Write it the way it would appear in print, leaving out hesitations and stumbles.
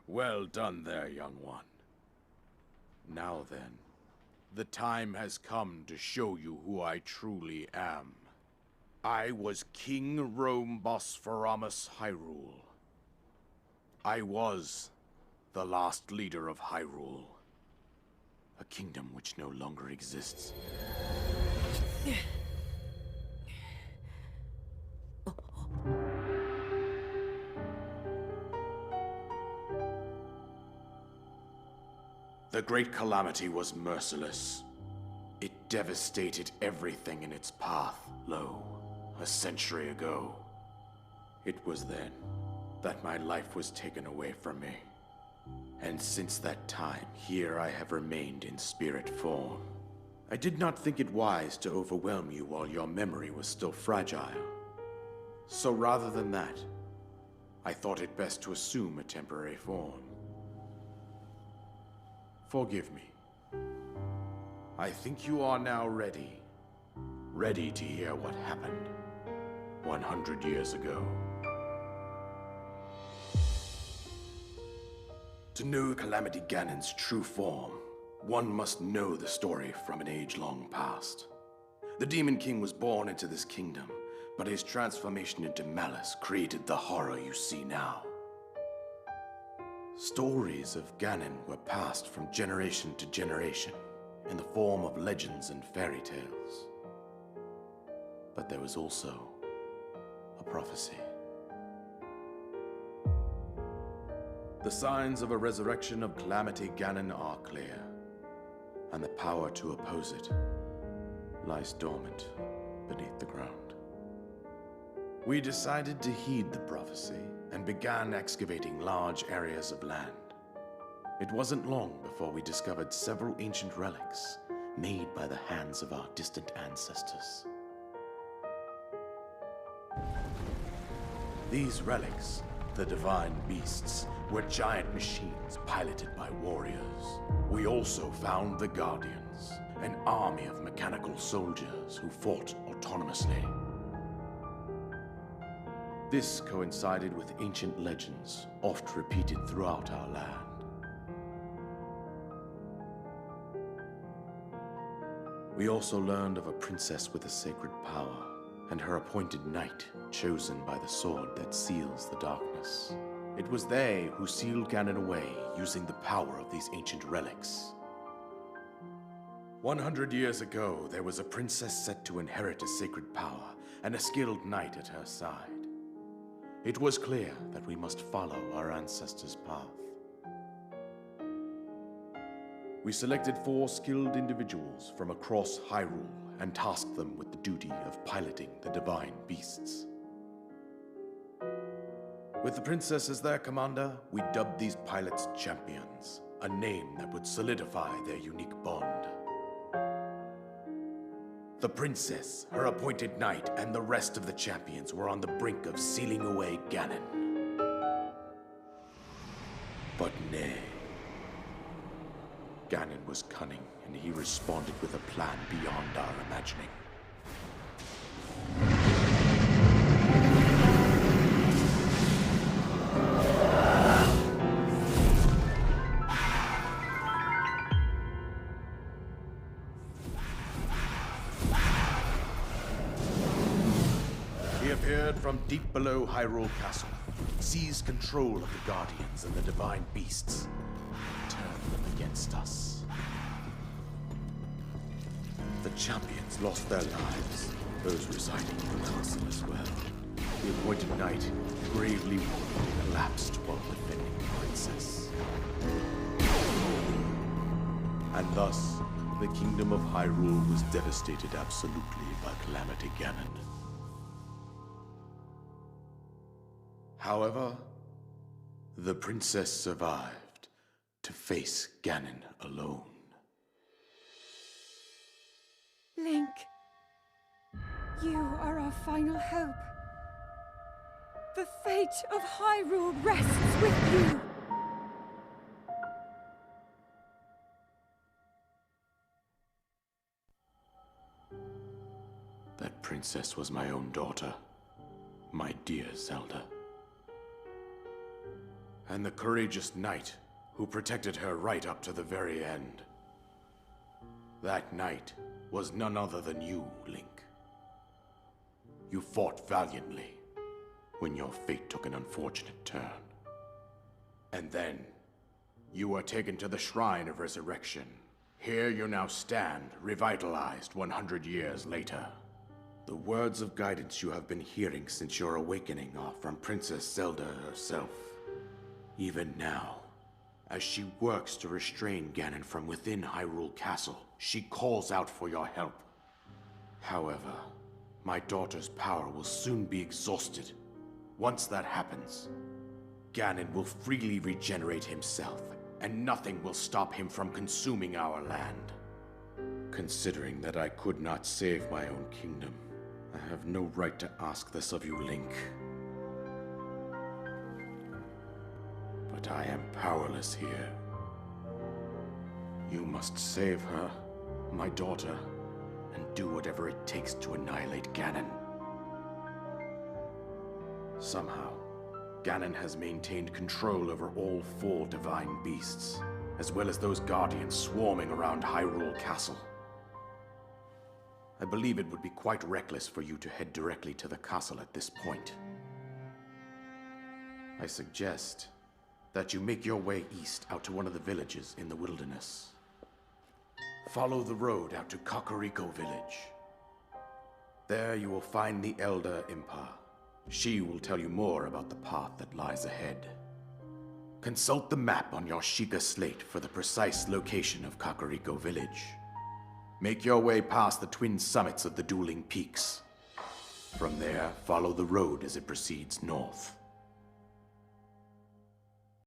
Well done there, young one. Now then, the time has come to show you who I truly am. I was King Rome Bosphoramos Hyrule. I was the last leader of Hyrule. A kingdom which no longer exists. The Great Calamity was merciless. It devastated everything in its path, lo, a century ago. It was then that my life was taken away from me. And since that time, here I have remained in spirit form. I did not think it wise to overwhelm you while your memory was still fragile. So rather than that, I thought it best to assume a temporary form. Forgive me. I think you are now ready. Ready to hear what happened 100 years ago. To know Calamity Ganon's true form, one must know the story from an age-long past. The Demon King was born into this kingdom, but his transformation into malice created the horror you see now. Stories of Ganon were passed from generation to generation in the form of legends and fairy tales. But there was also a prophecy. The signs of a resurrection of Calamity Ganon are clear, and the power to oppose it lies dormant beneath the ground. We decided to heed the prophecy and began excavating large areas of land. It wasn't long before we discovered several ancient relics made by the hands of our distant ancestors. These relics, the divine beasts, were giant machines piloted by warriors. We also found the Guardians, an army of mechanical soldiers who fought autonomously. This coincided with ancient legends, oft repeated throughout our land. We also learned of a princess with a sacred power, and her appointed knight, chosen by the sword that seals the darkness. It was they who sealed Ganon away using the power of these ancient relics. 100 years ago, there was a princess set to inherit a sacred power, and a skilled knight at her side. It was clear that we must follow our ancestors' path. We selected 4 skilled individuals from across Hyrule and tasked them with the duty of piloting the divine beasts. With the princess as their commander, we dubbed these pilots champions, a name that would solidify their unique bond. The princess, her appointed knight, and the rest of the champions were on the brink of sealing away Ganon. But nay. Ganon was cunning, and he responded with a plan beyond our imagining. He appeared from deep below Hyrule Castle, seized control of the Guardians and the divine beasts, and turned them against us. The champions lost their lives, those residing in the castle as well. The appointed knight, gravely wounded, collapsed while defending the princess. And thus, the kingdom of Hyrule was devastated absolutely by Calamity Ganon. However, the princess survived to face Ganon alone. Link, you are our final hope. The fate of Hyrule rests with you. That princess was my own daughter, my dear Zelda. and the courageous knight who protected her right up to the very end. That knight was none other than you, Link. You fought valiantly when your fate took an unfortunate turn. And then, you were taken to the Shrine of Resurrection. Here you now stand, revitalized 100 years later. The words of guidance you have been hearing since your awakening are from Princess Zelda herself. Even now, as she works to restrain Ganon from within Hyrule Castle, she calls out for your help. However, my daughter's power will soon be exhausted. Once that happens, Ganon will freely regenerate himself, and nothing will stop him from consuming our land. Considering that I could not save my own kingdom, I have no right to ask this of you, Link. But I am powerless here. You must save her, my daughter, and do whatever it takes to annihilate Ganon. Somehow, Ganon has maintained control over all 4 divine beasts, as well as those guardians swarming around Hyrule Castle. I believe it would be quite reckless for you to head directly to the castle at this point. I suggest that you make your way east out to one of the villages in the wilderness. Follow the road out to Kakariko Village. There you will find the Elder Impa. She will tell you more about the path that lies ahead. Consult the map on your Sheikah slate for the precise location of Kakariko Village. Make your way past the twin summits of the dueling peaks. From there, follow the road as it proceeds north.